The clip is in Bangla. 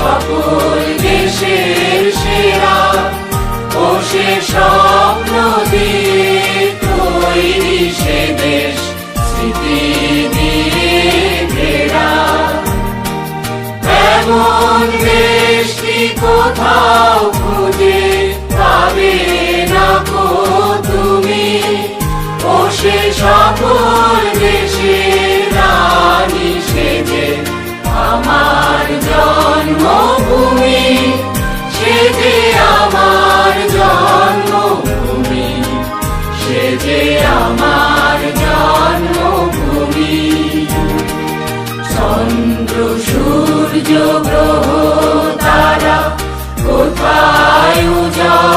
সকল দেশের সেরা ও সে স্বপ্ন দিয়ে তৈরি সে দেশ স্মৃতি দিয়ে ঘেরা। এমন দেশটি কোথাও খুঁজে পাবে না কো তুমি, ও সে সকল দেশের রানী সেজে আমার জন্মভূমি, সে যে আমার জন্মভূমি, সে যে আমার জন্মভূমি। চন্দ্র সূর্য গ্রহ তারা কোথায় উজাড়